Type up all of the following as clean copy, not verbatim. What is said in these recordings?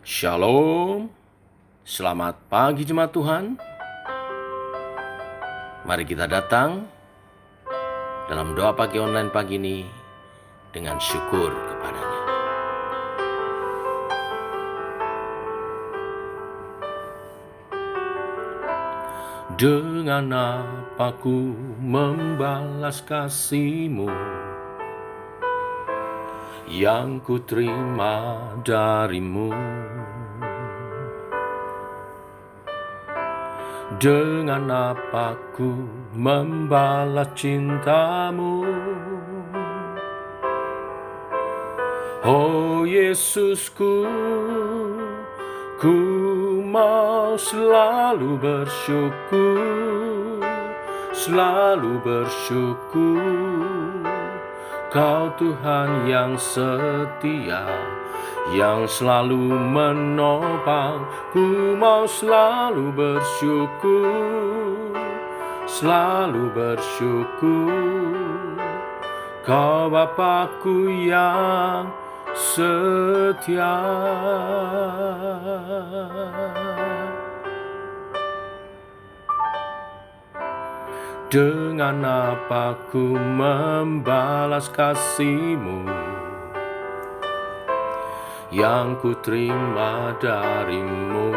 Shalom, selamat pagi jemaat Tuhan. Mari kita datang dalam doa pagi online pagi ini dengan syukur kepadanya. Dengan apa ku membalas kasih-Mu yang ku terima dari-Mu? Dengan apa ku membalas cinta-Mu? Oh Yesusku, ku mau selalu bersyukur, selalu bersyukur. Kau Tuhan yang setia, yang selalu menopang. Ku mau selalu bersyukur, selalu bersyukur. Kau Bapa-Ku yang setia. Dengan apa ku membalas kasih-Mu yang ku terima dari-Mu?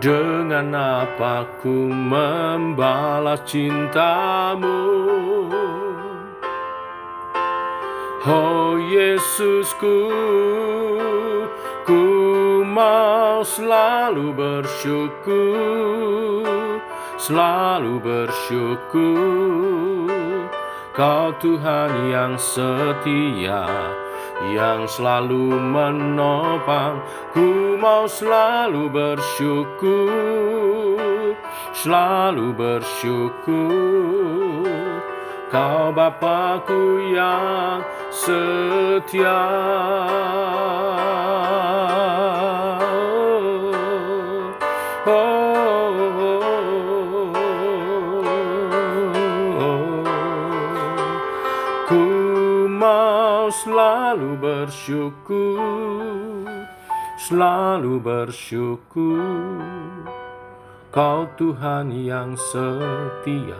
Dengan apa ku membalas cinta-Mu? Oh Yesusku, ku mau selalu bersyukur, selalu bersyukur. Kau Tuhan yang setia, yang selalu menopang. Ku mau selalu bersyukur, selalu bersyukur. Kau Bapa-Ku yang setia. Ku mau selalu bersyukur, selalu bersyukur. Kau Tuhan yang setia,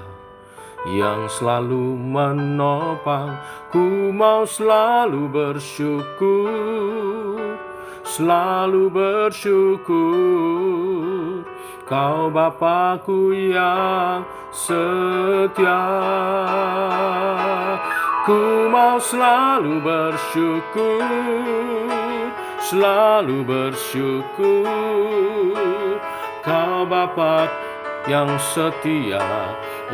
yang selalu menopang. Ku mau selalu bersyukur, selalu bersyukur. Kau Bapa-Ku yang setia. Ku mau selalu bersyukur, selalu bersyukur. Kau Bapa yang setia,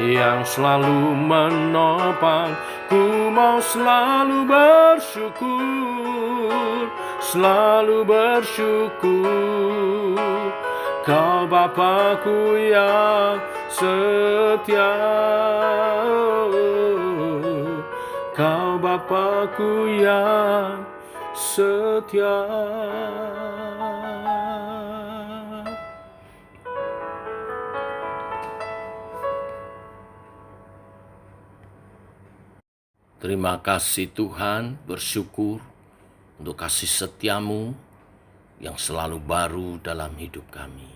yang selalu menopang. Ku mau selalu bersyukur, selalu bersyukur. Kau Bapa-Ku yang setia. Kau Bapa-Ku yang setia. Terima kasih Tuhan, bersyukur untuk kasih setia-Mu yang selalu baru dalam hidup kami.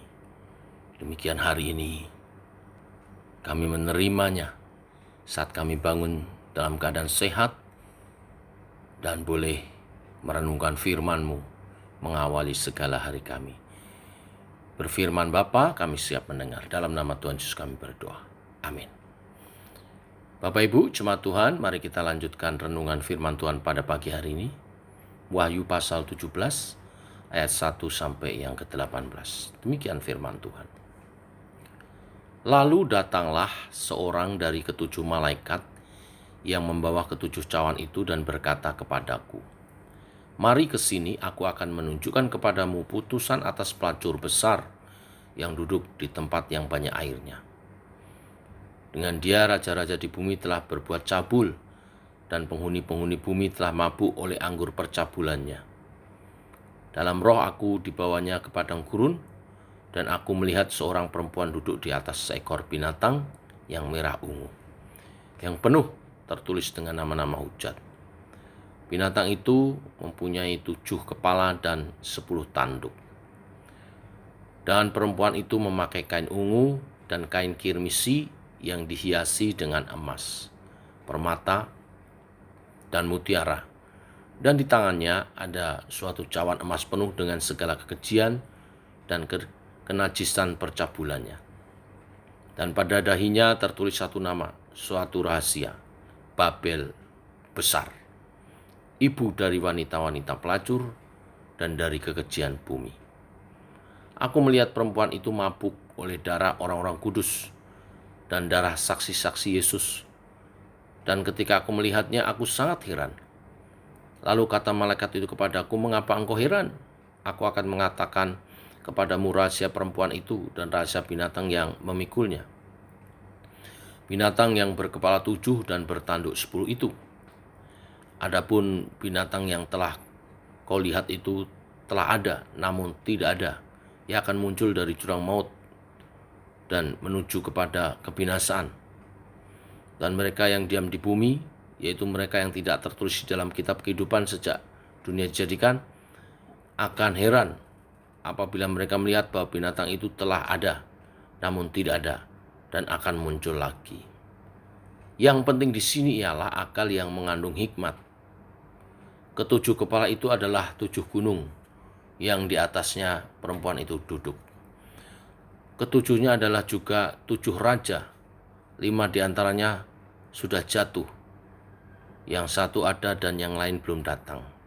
Demikian hari ini kami menerimanya saat kami bangun dalam keadaan sehat dan boleh merenungkan firman-Mu mengawali segala hari kami. Berfirman Bapa, kami siap mendengar. Dalam nama Tuhan Yesus kami berdoa. Amin. Bapak Ibu, jemaat Tuhan, mari kita lanjutkan renungan firman Tuhan pada pagi hari ini. Wahyu pasal 17 ayat 1 sampai yang ke-18. Demikian firman Tuhan. Lalu datanglah seorang dari ketujuh malaikat yang membawa ketujuh cawan itu dan berkata kepadaku, "Mari ke sini, aku akan menunjukkan kepadamu putusan atas pelacur besar yang duduk di tempat yang banyak airnya. Dengan dia raja-raja di bumi telah berbuat cabul, dan penghuni-penghuni bumi telah mabuk oleh anggur percabulannya. Dalam roh aku dibawanya ke padang gurun, dan aku melihat seorang perempuan duduk di atas seekor binatang yang merah ungu, yang penuh tertulis dengan nama-nama hujat. Binatang itu mempunyai 7 kepala dan 10 tanduk. Dan perempuan itu memakai kain ungu dan kain kirmisi yang dihiasi dengan emas, permata, dan mutiara. Dan di tangannya ada suatu cawan emas penuh dengan segala kekejian dan kenajisan percabulannya. Dan pada dahinya tertulis satu nama, suatu rahasia, Babel besar, ibu dari wanita-wanita pelacur dan dari kekejian bumi. Aku melihat perempuan itu mabuk oleh darah orang-orang kudus dan darah saksi-saksi Yesus. Dan ketika aku melihatnya, aku sangat heran. Lalu kata malaikat itu kepadaku, "Mengapa engkau heran? Aku akan mengatakan kepadamu rahasia perempuan itu dan rahasia binatang yang memikulnya. Binatang yang berkepala 7 dan bertanduk 10 itu. Adapun binatang yang telah kau lihat itu telah ada, namun tidak ada. Ia akan muncul dari jurang maut dan menuju kepada kebinasaan. Dan mereka yang diam di bumi, yaitu mereka yang tidak tertulis di dalam kitab kehidupan sejak dunia dijadikan, akan heran apabila mereka melihat bahwa binatang itu telah ada, namun tidak ada, dan akan muncul lagi. Yang penting di sini ialah akal yang mengandung hikmat. Ketujuh kepala itu adalah 7 gunung yang di atasnya perempuan itu duduk. Ketujuhnya adalah juga 7 raja, 5 diantaranya sudah jatuh, yang satu ada dan yang lain belum datang.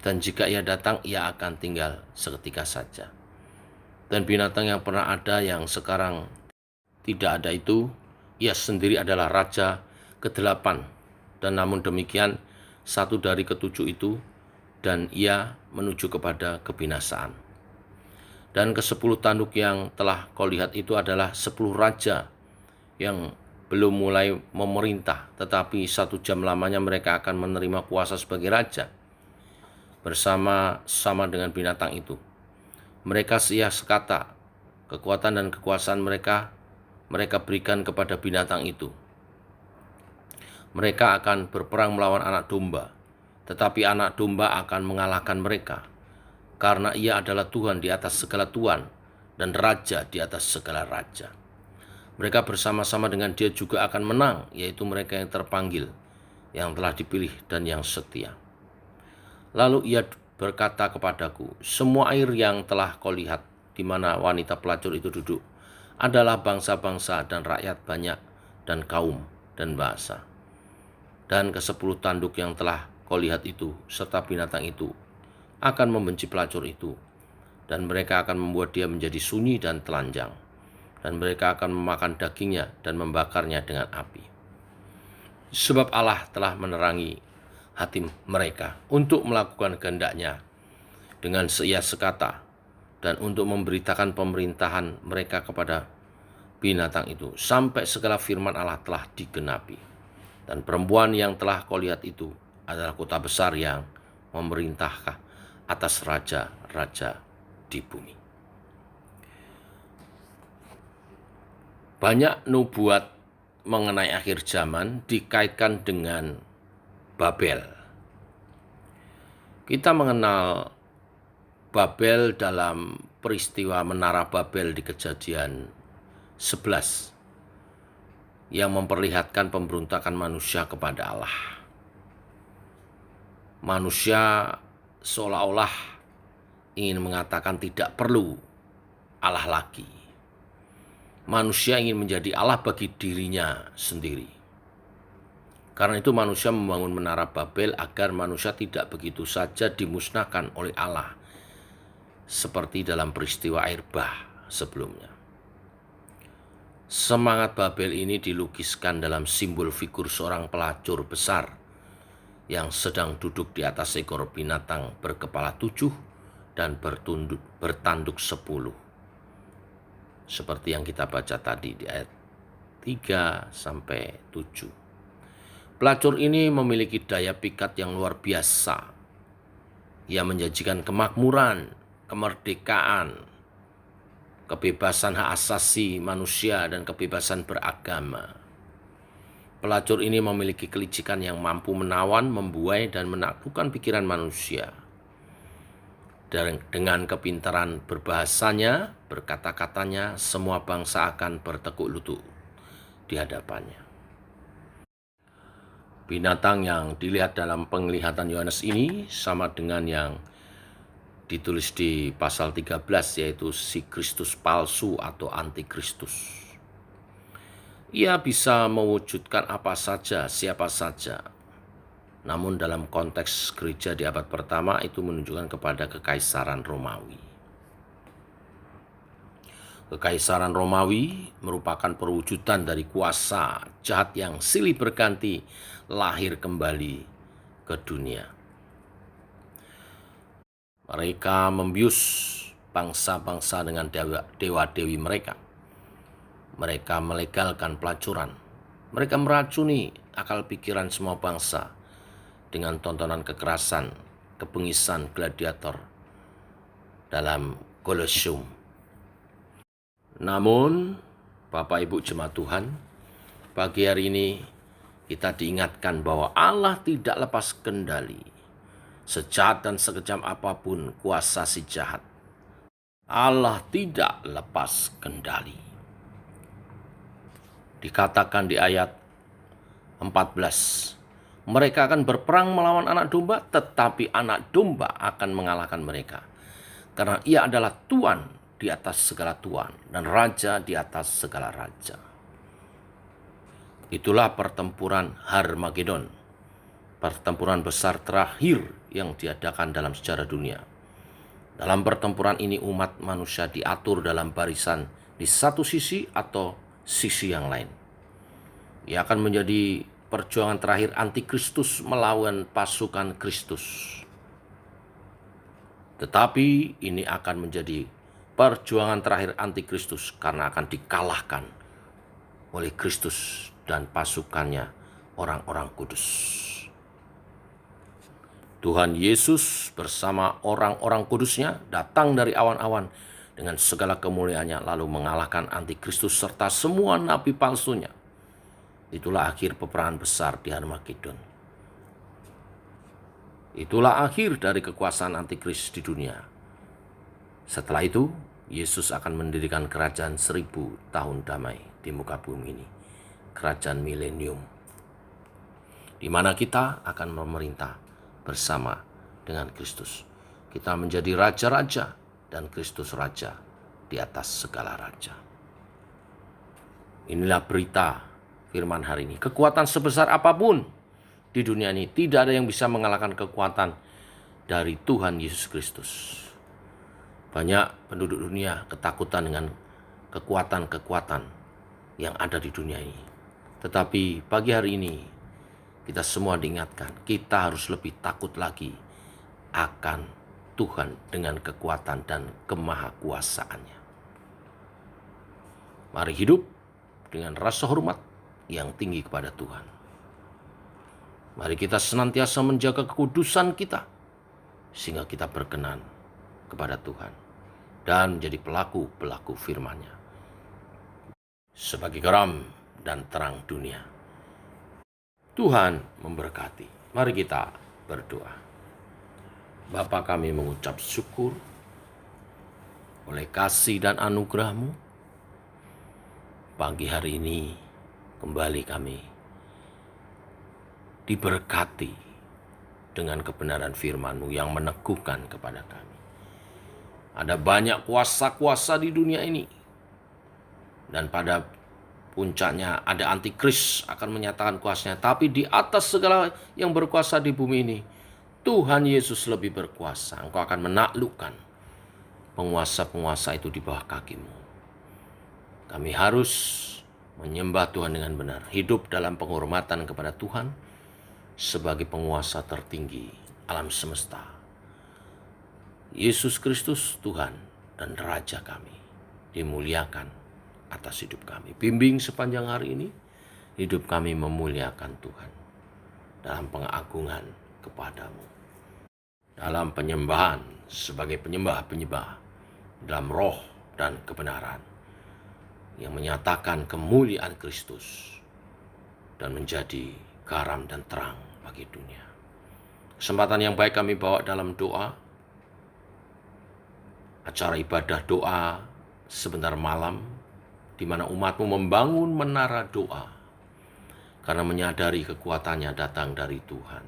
Dan jika ia datang, ia akan tinggal seketika saja. Dan binatang yang pernah ada yang sekarang tidak ada itu, ia sendiri adalah raja ke-8. Dan namun demikian, satu dari ketujuh itu, dan ia menuju kepada kebinasaan. Dan ke-10 tanduk yang telah kau lihat itu adalah 10 raja yang belum mulai memerintah, tetapi 1 jam lamanya mereka akan menerima kuasa sebagai raja bersama-sama dengan binatang itu. Mereka sia sekata, kekuatan dan kekuasaan mereka berikan kepada binatang itu. Mereka akan berperang melawan anak domba, tetapi anak domba akan mengalahkan mereka, karena ia adalah Tuhan di atas segala tuan dan raja di atas segala raja. Mereka bersama-sama dengan dia juga akan menang, yaitu mereka yang terpanggil, yang telah dipilih dan yang setia. Lalu ia berkata kepadaku, semua air yang telah kau lihat di mana wanita pelacur itu duduk adalah bangsa-bangsa dan rakyat banyak dan kaum dan bahasa. Dan ke-10 tanduk yang telah kau lihat itu serta binatang itu akan membenci pelacur itu, dan mereka akan membuat dia menjadi sunyi dan telanjang, dan mereka akan memakan dagingnya dan membakarnya dengan api. Sebab Allah telah menerangi hati mereka untuk melakukan kehendaknya dengan seia sekata, dan untuk memberitakan pemerintahan mereka kepada binatang itu, sampai segala firman Allah telah digenapi. Dan perempuan yang telah kau lihat itu adalah kota besar yang memerintah atas raja-raja di bumi. Banyak nubuat mengenai akhir zaman dikaitkan dengan Babel. Kita mengenal Babel dalam peristiwa Menara Babel di Kejadian 11 yang memperlihatkan pemberontakan manusia kepada Allah. Manusia seolah-olah ingin mengatakan tidak perlu Allah lagi. Manusia ingin menjadi Allah bagi dirinya sendiri. Karena itu manusia membangun Menara Babel agar manusia tidak begitu saja dimusnahkan oleh Allah, seperti dalam peristiwa air bah sebelumnya. Semangat Babel ini dilukiskan dalam simbol figur seorang pelacur besar yang sedang duduk di atas ekor binatang berkepala 7 dan bertanduk 10. Seperti yang kita baca tadi di ayat 3-7. Pelacur ini memiliki daya pikat yang luar biasa. Ia menjanjikan kemakmuran, kemerdekaan, kebebasan hak asasi manusia, dan kebebasan beragama. Pelacur ini memiliki kelicikan yang mampu menawan, membuai, dan menaklukkan pikiran manusia. Dengan kepintaran berbahasanya, berkata-katanya, semua bangsa akan bertekuk lutut di hadapannya. Binatang yang dilihat dalam penglihatan Yohanes ini sama dengan yang ditulis di pasal 13, yaitu si Kristus palsu atau antikristus. Ia bisa mewujudkan apa saja, siapa saja. Namun dalam konteks gereja di abad pertama itu menunjukkan kepada kekaisaran Romawi. Kekaisaran Romawi merupakan perwujudan dari kuasa jahat yang silih berganti lahir kembali ke dunia. Mereka membius bangsa-bangsa dengan dewa-dewi mereka. Mereka melegalkan pelacuran. Mereka meracuni akal pikiran semua bangsa dengan tontonan kekerasan, kebengisan gladiator dalam Kolosium. Namun, Bapak Ibu jemaat Tuhan, pagi hari ini kita diingatkan bahwa Allah tidak lepas kendali. Sejahat dan sekejam apapun kuasa si jahat, Allah tidak lepas kendali. Dikatakan di ayat 14, mereka akan berperang melawan anak domba, tetapi anak domba akan mengalahkan mereka. Karena ia adalah Tuhan di atas segala Tuhan dan Raja di atas segala Raja. Itulah pertempuran Harmagedon, pertempuran besar terakhir yang diadakan dalam sejarah dunia. Dalam pertempuran ini umat manusia diatur dalam barisan di satu sisi atau sisi yang lain. Ia akan menjadi perjuangan terakhir antikristus melawan pasukan Kristus. Tetapi ini akan menjadi perjuangan terakhir antikristus karena akan dikalahkan oleh Kristus dan pasukannya, orang-orang kudus. Tuhan Yesus bersama orang-orang kudusnya datang dari awan-awan dengan segala kemuliaannya, lalu mengalahkan antikristus serta semua nabi palsunya. Itulah akhir peperangan besar di Harmagedon. Itulah akhir dari kekuasaan antikristus di dunia. Setelah itu, Yesus akan mendirikan kerajaan 1000 tahun damai di muka bumi ini. Kerajaan milenium. Di mana kita akan memerintah bersama dengan Kristus. Kita menjadi raja-raja dan Kristus Raja di atas segala raja. Inilah berita firman hari ini. Kekuatan sebesar apapun di dunia ini, tidak ada yang bisa mengalahkan kekuatan dari Tuhan Yesus Kristus. Banyak penduduk dunia ketakutan dengan kekuatan-kekuatan yang ada di dunia ini. Tetapi pagi hari ini kita semua diingatkan, kita harus lebih takut lagi akan Tuhan dengan kekuatan dan kemahakuasaannya. Mari hidup dengan rasa hormat yang tinggi kepada Tuhan. Mari kita senantiasa menjaga kekudusan kita, sehingga kita berkenan kepada Tuhan dan menjadi pelaku-pelaku firman-Nya sebagai garam dan terang dunia. Tuhan memberkati. Mari kita berdoa. Bapa, kami mengucap syukur oleh kasih dan anugerah-Mu. Pagi hari ini kembali kami diberkati dengan kebenaran firman-Mu yang meneguhkan kepada kami. Ada banyak kuasa-kuasa di dunia ini, dan pada puncaknya ada antikris akan menyatakan kuasanya. Tapi di atas segala yang berkuasa di bumi ini, Tuhan Yesus lebih berkuasa. Engkau akan menaklukkan penguasa-penguasa itu di bawah kaki-Mu. Kami harus menyembah Tuhan dengan benar, hidup dalam penghormatan kepada Tuhan sebagai penguasa tertinggi alam semesta. Yesus Kristus Tuhan dan Raja kami dimuliakan atas hidup kami. Bimbing sepanjang hari ini, hidup kami memuliakan Tuhan dalam pengagungan kepada-Mu, dalam penyembahan sebagai penyembah-penyembah dalam roh dan kebenaran yang menyatakan kemuliaan Kristus dan menjadi garam dan terang bagi dunia. Kesempatan yang baik kami bawa dalam doa, acara ibadah doa sebentar malam, di mana umatmu membangun menara doa, karena menyadari kekuatannya datang dari Tuhan.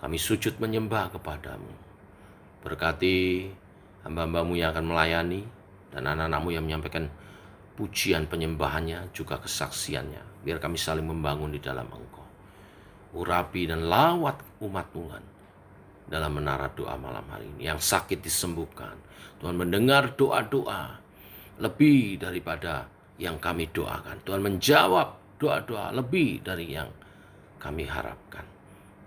Kami sujud menyembah kepadamu. Berkati hamba-hambamu yang akan melayani, dan anak-anakmu yang menyampaikan pujian penyembahannya, juga kesaksiannya. Biar kami saling membangun di dalam Engkau. Urapi dan lawat umat Tuhan dalam menara doa malam hari ini. Yang sakit disembuhkan. Tuhan mendengar doa-doa lebih daripada yang kami doakan. Tuhan menjawab doa-doa lebih dari yang kami harapkan.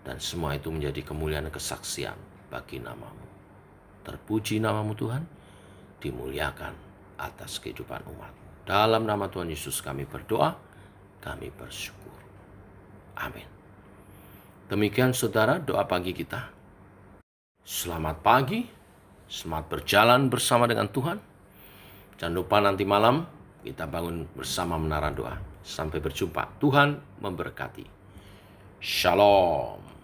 Dan semua itu menjadi kemuliaan dan kesaksian bagi namamu. Terpuji namamu Tuhan, dimuliakan atas kehidupan umat. Dalam nama Tuhan Yesus kami berdoa, kami bersyukur. Amin. Demikian saudara doa pagi kita. Selamat pagi, selamat berjalan bersama dengan Tuhan. Jangan lupa nanti malam kita bangun bersama menara doa. Sampai berjumpa. Tuhan memberkati. Shalom.